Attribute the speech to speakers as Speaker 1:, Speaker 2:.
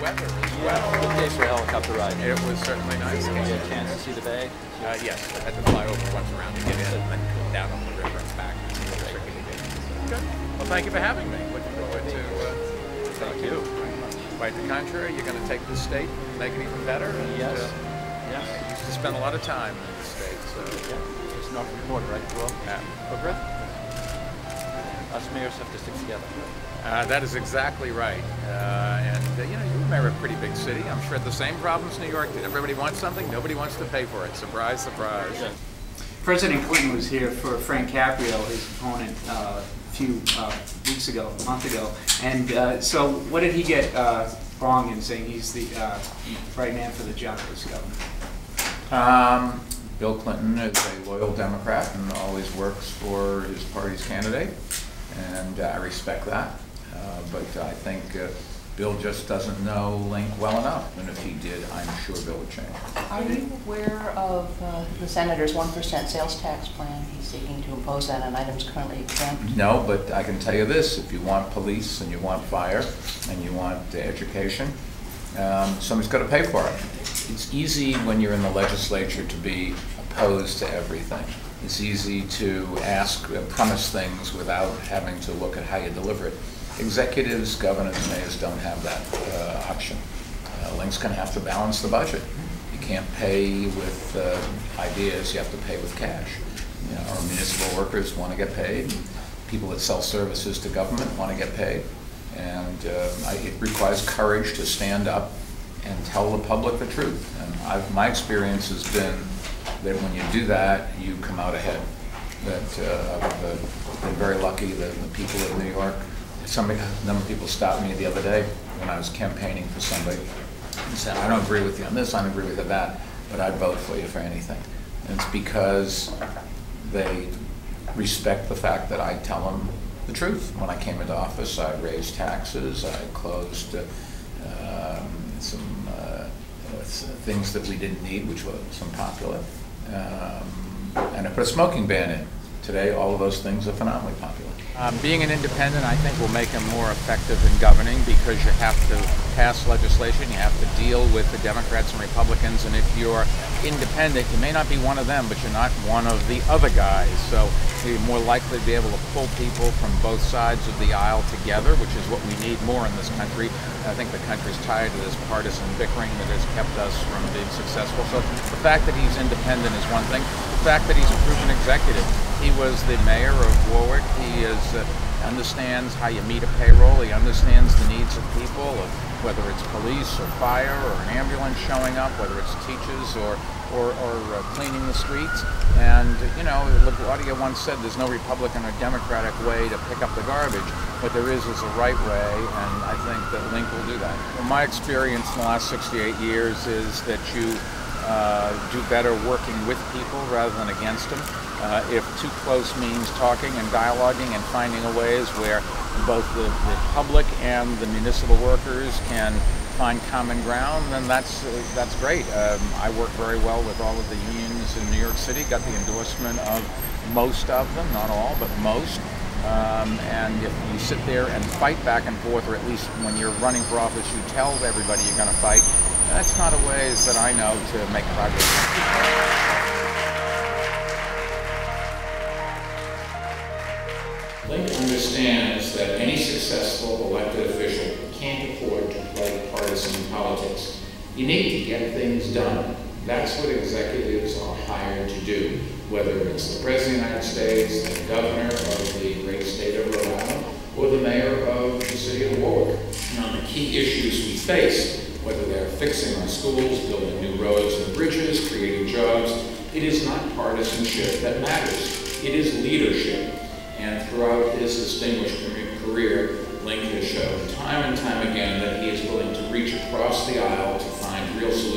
Speaker 1: weather as well.
Speaker 2: Good day for a helicopter ride.
Speaker 1: It was certainly nice.
Speaker 2: Did you get a chance to see the bay?
Speaker 1: Yes, I had to fly over once around to get in and then go down on the river and back. Good. Well, thank you for having me. Looking forward to
Speaker 2: Thank you.
Speaker 1: quite the contrary. You're going to take the state and make it even better. And,
Speaker 2: Yes.
Speaker 1: I used to spend a lot of time in the state. So.
Speaker 2: Yeah. It's not reported, right? Well,
Speaker 1: Okay.
Speaker 2: Us mayors have to stick together.
Speaker 1: That is exactly right. You know, you remember a pretty big city. I'm sure the same problems New York did. Everybody wants something. Nobody wants to pay for it. Surprise, surprise.
Speaker 2: Yeah.
Speaker 3: President Clinton was here for Frank Caprio, his opponent, a few weeks ago, a month ago. And so what did he get wrong in saying he's the right man for the job as governor?
Speaker 4: Bill Clinton is a loyal Democrat and always works for his party's candidate, and I respect that. But I think Bill just doesn't know Linc well enough, and if he did, I'm sure Bill would change.
Speaker 5: Are you aware of the senator's 1% sales tax plan? He's seeking to impose that on items currently exempt.
Speaker 4: No, but I can tell you this: if you want police and you want fire and you want education, somebody's got to pay for it. It's easy when you're in the legislature to be opposed to everything. It's easy to promise things without having to look at how you deliver it. Executives, governors, mayors don't have that option. Linc's going to have to balance the budget. You can't pay with ideas, you have to pay with cash. You know, our municipal workers want to get paid. People that sell services to government want to get paid. And it requires courage to stand up and tell the public the truth. And my experience has been that when you do that, you come out ahead. That I've been very lucky that the people of New York, a number of people stopped me the other day when I was campaigning for somebody and said, I don't agree with you on this, I don't agree with you on that, but I'd vote for you for anything. And it's because they respect the fact that I tell them the truth. When I came into office, I raised taxes, I closed some things that we didn't need, which was unpopular, and I put a smoking ban in. Today, all of those things are phenomenally popular.
Speaker 1: Being an independent, I think, will make him more effective in governing because you have to pass legislation, you have to deal with the Democrats and Republicans, and if you're independent, you may not be one of them, but you're not one of the other guys. So you're more likely to be able to pull people from both sides of the aisle together, which is what we need more in this country. I think the country's tired of this partisan bickering that has kept us from being successful. So the fact that he's independent is one thing. The fact that he's a proven executive. He was the mayor of Warwick. He understands how you meet a payroll. He understands the needs of people, of whether it's police or fire or an ambulance showing up, whether it's teachers or cleaning the streets. And, you know, LaGuardia once said there's no Republican or Democratic way to pick up the garbage. What there is a right way, and I think that Linc will do that. Well, my experience in the last 68 years is that you do better working with people rather than against them. If too close means talking and dialoguing and finding a ways where both the public and the municipal workers can find common ground, then that's great. I work very well with all of the unions in New York City, got the endorsement of most of them, not all, but most. And if you sit there and fight back and forth, or at least when you're running for office, you tell everybody you're going to fight, that's not a ways that I know to make progress.
Speaker 4: Linc understands that any successful elected official can't afford to play partisan politics. You need to get things done. That's what executives are hired to do, whether it's the President of the United States, the Governor of the great state of Rhode Island, or the Mayor of the city of Warwick. And on the key issues we face, whether they're fixing our schools, building new roads and bridges, creating jobs, it is not partisanship that matters. It is leadership. And throughout his distinguished career, Linc has shown time and time again that he is willing to reach across the aisle to find real solutions.